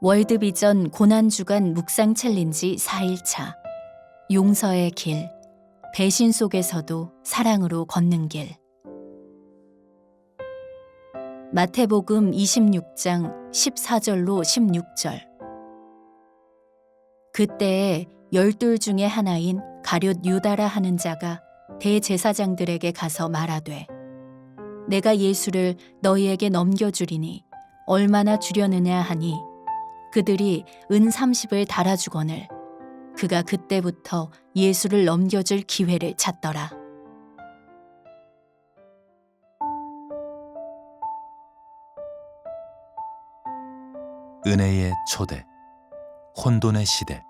월드비전 고난주간 묵상 챌린지 4일차 용서의 길, 배신 속에서도 사랑으로 걷는 길. 마태복음 26장 14절로 16절. 그때에 12 중에 하나인 가룟 유다라 하는 자가 대제사장들에게 가서 말하되, 내가 예수를 너희에게 넘겨주리니 얼마나 주려느냐 하니, 그들이 은 30을 달아주거늘 그가 그때부터 예수를 넘겨줄 기회를 찾더라. 은혜의 초대, 혼돈의 시대,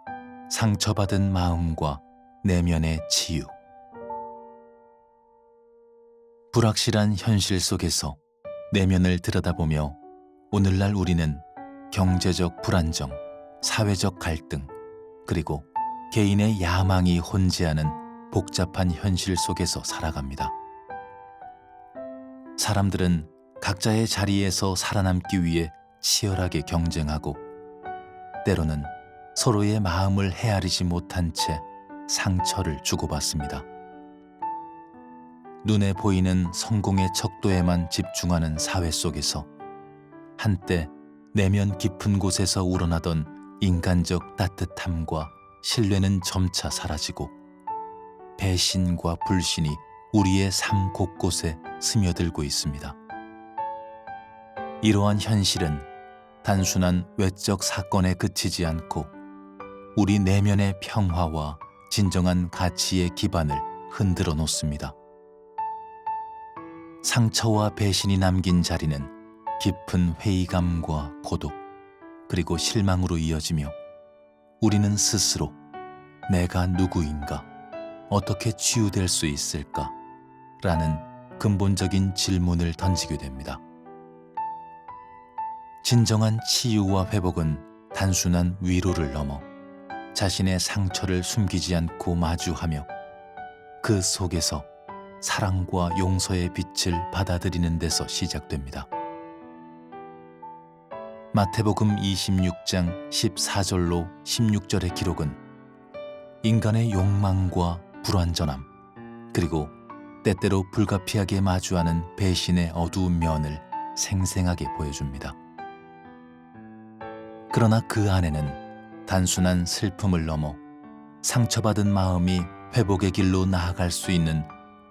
상처받은 마음과 내면의 치유. 불확실한 현실 속에서 내면을 들여다보며 오늘날 우리는 경제적 불안정, 사회적 갈등, 그리고 개인의 야망이 혼재하는 복잡한 현실 속에서 살아갑니다. 사람들은 각자의 자리에서 살아남기 위해 치열하게 경쟁하고, 때로는 서로의 마음을 헤아리지 못한 채 상처를 주고받습니다. 눈에 보이는 성공의 척도에만 집중하는 사회 속에서 한때 내면 깊은 곳에서 우러나던 인간적 따뜻함과 신뢰는 점차 사라지고, 배신과 불신이 우리의 삶 곳곳에 스며들고 있습니다. 이러한 현실은 단순한 외적 사건에 그치지 않고 우리 내면의 평화와 진정한 가치의 기반을 흔들어 놓습니다. 상처와 배신이 남긴 자리는 깊은 회의감과 고독, 그리고 실망으로 이어지며, 우리는 스스로 내가 누구인가, 어떻게 치유될 수 있을까? 라는 근본적인 질문을 던지게 됩니다. 진정한 치유와 회복은 단순한 위로를 넘어 자신의 상처를 숨기지 않고 마주하며 그 속에서 사랑과 용서의 빛을 받아들이는 데서 시작됩니다. 마태복음 26장 14절로 16절의 기록은 인간의 욕망과 불완전함, 그리고 때때로 불가피하게 마주하는 배신의 어두운 면을 생생하게 보여줍니다. 그러나 그 안에는 단순한 슬픔을 넘어 상처받은 마음이 회복의 길로 나아갈 수 있는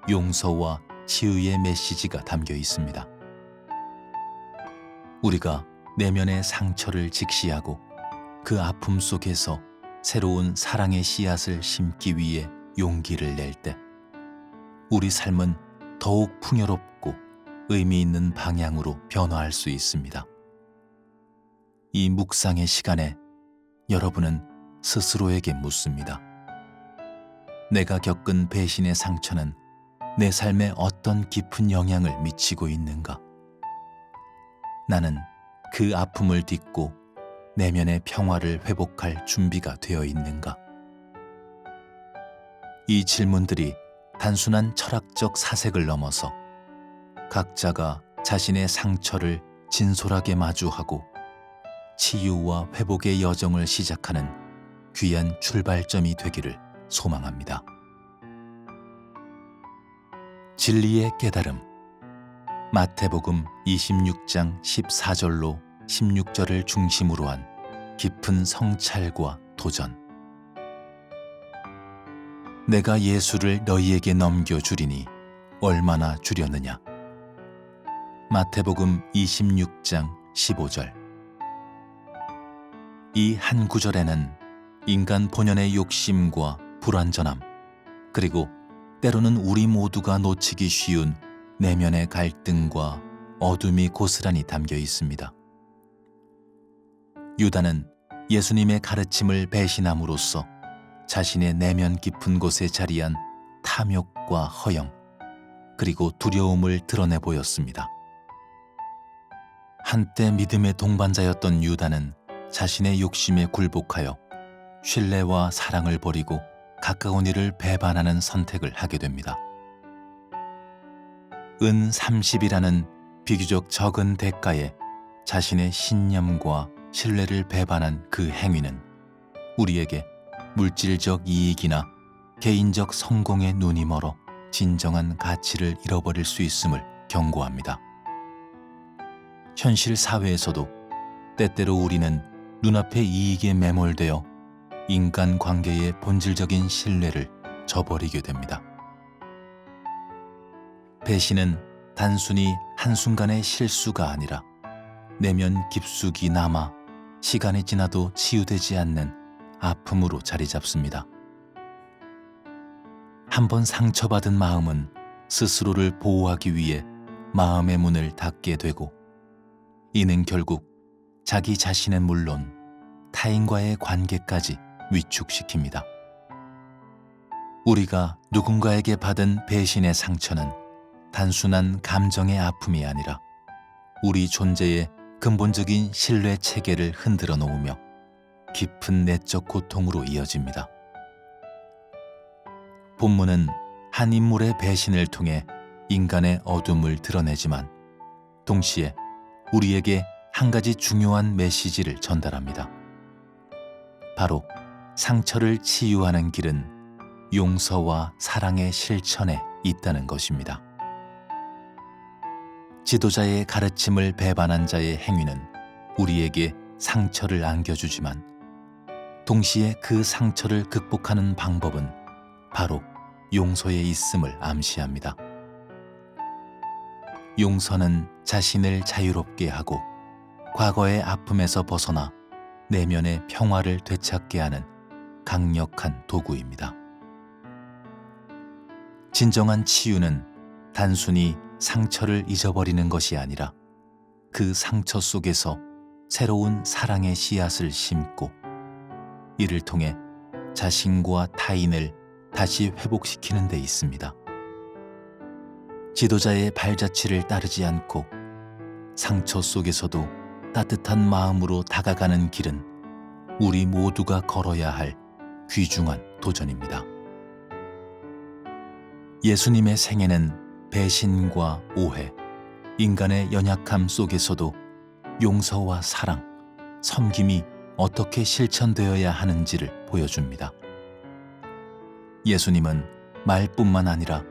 용서와 치유의 메시지가 담겨 있습니다. 우리가 내면의 상처를 직시하고 그 아픔 속에서 새로운 사랑의 씨앗을 심기 위해 용기를 낼 때, 우리 삶은 더욱 풍요롭고 의미 있는 방향으로 변화할 수 있습니다. 이 묵상의 시간에 여러분은 스스로에게 묻습니다. 내가 겪은 배신의 상처는 내 삶에 어떤 깊은 영향을 미치고 있는가? 나는 그 아픔을 딛고 내면의 평화를 회복할 준비가 되어 있는가? 이 질문들이 단순한 철학적 사색을 넘어서 각자가 자신의 상처를 진솔하게 마주하고 치유와 회복의 여정을 시작하는 귀한 출발점이 되기를 소망합니다. 진리의 깨달음, 마태복음 26장 14절로 16절을 중심으로 한 깊은 성찰과 도전. 내가 예수를 너희에게 넘겨주리니 얼마나 주려느냐. 마태복음 26장 15절. 이 한 구절에는 인간 본연의 욕심과 불완전함, 그리고 때로는 우리 모두가 놓치기 쉬운 내면의 갈등과 어둠이 고스란히 담겨 있습니다. 유다는 예수님의 가르침을 배신함으로써 자신의 내면 깊은 곳에 자리한 탐욕과 허영, 그리고 두려움을 드러내 보였습니다. 한때 믿음의 동반자였던 유다는 자신의 욕심에 굴복하여 신뢰와 사랑을 버리고 가까운 이를 배반하는 선택을 하게 됩니다. 은 30이라는 비교적 적은 대가에 자신의 신념과 신뢰를 배반한 그 행위는 우리에게 물질적 이익이나 개인적 성공의 눈이 멀어 진정한 가치를 잃어버릴 수 있음을 경고합니다. 현실 사회에서도 때때로 우리는 눈앞의 이익에 매몰되어 인간관계의 본질적인 신뢰를 저버리게 됩니다. 배신은 단순히 한순간의 실수가 아니라 내면 깊숙이 남아 시간이 지나도 치유되지 않는 아픔으로 자리 잡습니다. 한번 상처받은 마음은 스스로를 보호하기 위해 마음의 문을 닫게 되고, 이는 결국 자기 자신은 물론 타인과의 관계까지 위축시킵니다. 우리가 누군가에게 받은 배신의 상처는 단순한 감정의 아픔이 아니라 우리 존재의 근본적인 신뢰 체계를 흔들어 놓으며 깊은 내적 고통으로 이어집니다. 본문은 한 인물의 배신을 통해 인간의 어둠을 드러내지만 동시에 우리에게 한 가지 중요한 메시지를 전달합니다. 바로 상처를 치유하는 길은 용서와 사랑의 실천에 있다는 것입니다. 지도자의 가르침을 배반한 자의 행위는 우리에게 상처를 안겨주지만 동시에 그 상처를 극복하는 방법은 바로 용서에 있음을 암시합니다. 용서는 자신을 자유롭게 하고 과거의 아픔에서 벗어나 내면의 평화를 되찾게 하는 강력한 도구입니다. 진정한 치유는 단순히 상처를 잊어버리는 것이 아니라 그 상처 속에서 새로운 사랑의 씨앗을 심고 이를 통해 자신과 타인을 다시 회복시키는 데 있습니다. 지도자의 발자취를 따르지 않고 상처 속에서도 따뜻한 마음으로 다가가는 길은 우리 모두가 걸어야 할 귀중한 도전입니다. 예수님의 생애는 배신과 오해, 인간의 연약함 속에서도 용서와 사랑, 섬김이 어떻게 실천되어야 하는지를 보여줍니다. 예수님은 말뿐만 아니라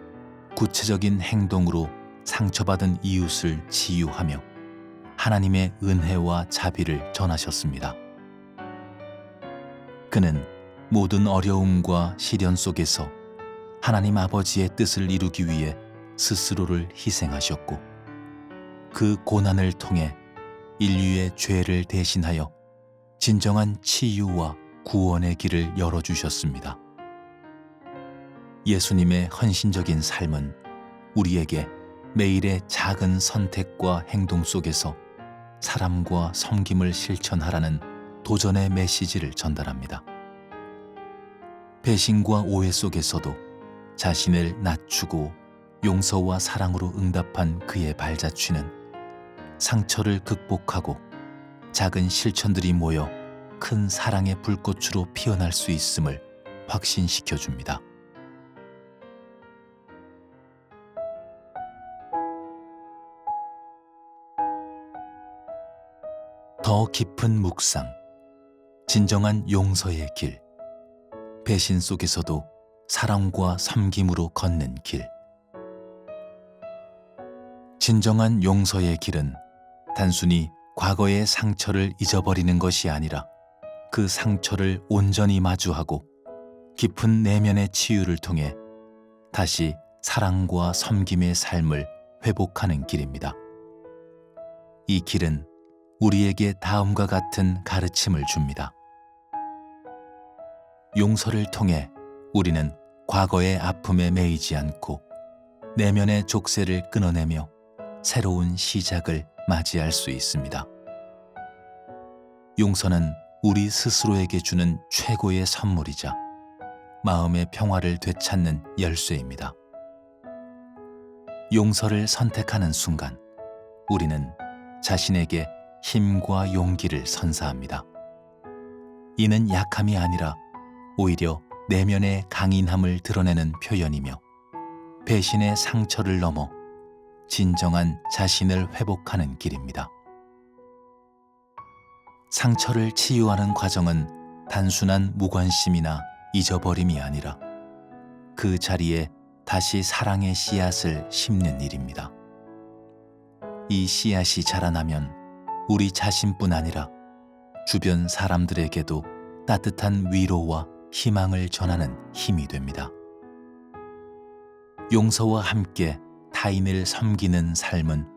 구체적인 행동으로 상처받은 이웃을 치유하며 하나님의 은혜와 자비를 전하셨습니다. 그는 모든 어려움과 시련 속에서 하나님 아버지의 뜻을 이루기 위해 스스로를 희생하셨고 그 고난을 통해 인류의 죄를 대신하여 진정한 치유와 구원의 길을 열어주셨습니다. 예수님의 헌신적인 삶은 우리에게 매일의 작은 선택과 행동 속에서 사람과 섬김을 실천하라는 도전의 메시지를 전달합니다. 배신과 오해 속에서도 자신을 낮추고 용서와 사랑으로 응답한 그의 발자취는 상처를 극복하고 작은 실천들이 모여 큰 사랑의 불꽃으로 피어날 수 있음을 확신시켜줍니다. 더 깊은 묵상, 진정한 용서의 길, 배신 속에서도 사랑과 섬김으로 걷는 길. 진정한 용서의 길은 단순히 과거의 상처를 잊어버리는 것이 아니라 그 상처를 온전히 마주하고 깊은 내면의 치유를 통해 다시 사랑과 섬김의 삶을 회복하는 길입니다. 이 길은 우리에게 다음과 같은 가르침을 줍니다. 용서를 통해 우리는 과거의 아픔에 매이지 않고 내면의 족쇄를 끊어내며 새로운 시작을 맞이할 수 있습니다. 용서는 우리 스스로에게 주는 최고의 선물이자 마음의 평화를 되찾는 열쇠입니다. 용서를 선택하는 순간 우리는 자신에게 힘과 용기를 선사합니다. 이는 약함이 아니라 오히려 내면의 강인함을 드러내는 표현이며 배신의 상처를 넘어 진정한 자신을 회복하는 길입니다. 상처를 치유하는 과정은 단순한 무관심이나 잊어버림이 아니라 그 자리에 다시 사랑의 씨앗을 심는 일입니다. 이 씨앗이 자라나면 우리 자신뿐 아니라 주변 사람들에게도 따뜻한 위로와 희망을 전하는 힘이 됩니다. 용서와 함께 타인을 섬기는 삶은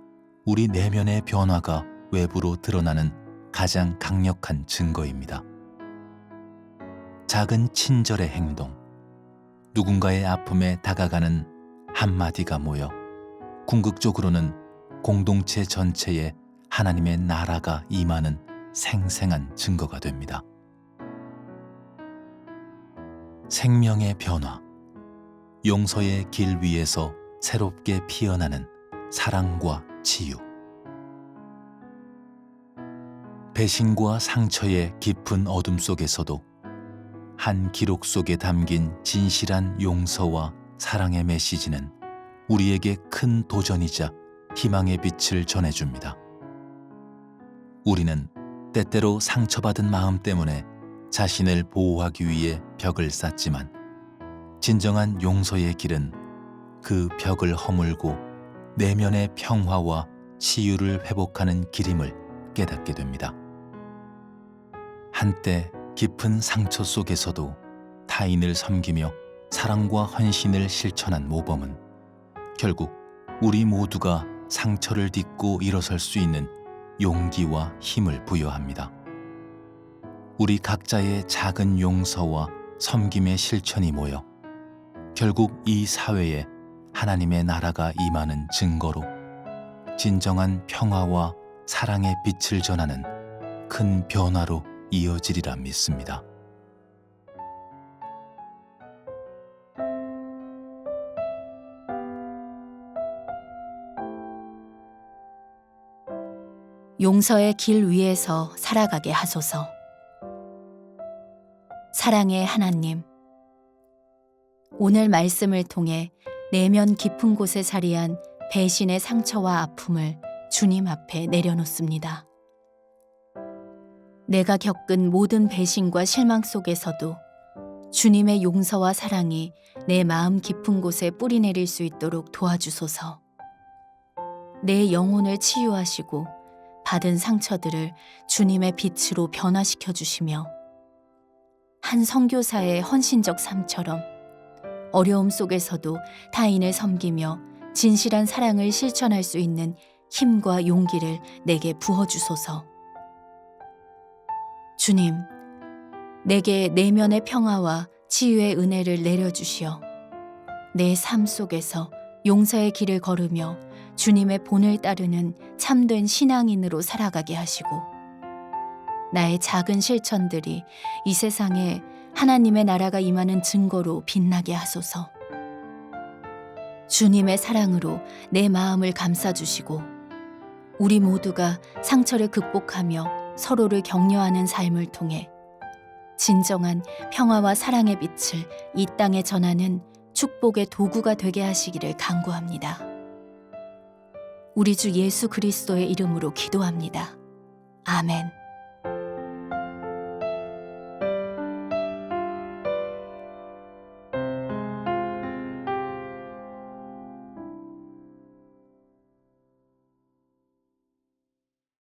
우리 내면의 변화가 외부로 드러나는 가장 강력한 증거입니다. 작은 친절의 행동, 누군가의 아픔에 다가가는 한마디가 모여 궁극적으로는 공동체 전체에 하나님의 나라가 임하는 생생한 증거가 됩니다. 생명의 변화, 용서의 길 위에서 새롭게 피어나는 사랑과 치유. 배신과 상처의 깊은 어둠 속에서도 한 기록 속에 담긴 진실한 용서와 사랑의 메시지는 우리에게 큰 도전이자 희망의 빛을 전해줍니다. 우리는 때때로 상처받은 마음 때문에 자신을 보호하기 위해 벽을 쌓지만 진정한 용서의 길은 그 벽을 허물고 내면의 평화와 치유를 회복하는 길임을 깨닫게 됩니다. 한때 깊은 상처 속에서도 타인을 섬기며 사랑과 헌신을 실천한 모범은 결국 우리 모두가 상처를 딛고 일어설 수 있는 용기와 힘을 부여합니다. 우리 각자의 작은 용서와 섬김의 실천이 모여 결국 이 사회에 하나님의 나라가 임하는 증거로 진정한 평화와 사랑의 빛을 전하는 큰 변화로 이어지리라 믿습니다. 용서의 길 위에서 살아가게 하소서. 사랑의 하나님, 오늘 말씀을 통해 내면 깊은 곳에 자리한 배신의 상처와 아픔을 주님 앞에 내려놓습니다. 내가 겪은 모든 배신과 실망 속에서도 주님의 용서와 사랑이 내 마음 깊은 곳에 뿌리내릴 수 있도록 도와주소서. 내 영혼을 치유하시고 받은 상처들을 주님의 빛으로 변화시켜 주시며 한 선교사의 헌신적 삶처럼 어려움 속에서도 타인을 섬기며 진실한 사랑을 실천할 수 있는 힘과 용기를 내게 부어주소서. 주님, 내게 내면의 평화와 치유의 은혜를 내려주시어 내 삶 속에서 용서의 길을 걸으며 주님의 본을 따르는 참된 신앙인으로 살아가게 하시고 나의 작은 실천들이 이 세상에 하나님의 나라가 임하는 증거로 빛나게 하소서. 주님의 사랑으로 내 마음을 감싸주시고 우리 모두가 상처를 극복하며 서로를 격려하는 삶을 통해 진정한 평화와 사랑의 빛을 이 땅에 전하는 축복의 도구가 되게 하시기를 간구합니다. 우리 주 예수 그리스도의 이름으로 기도합니다. 아멘.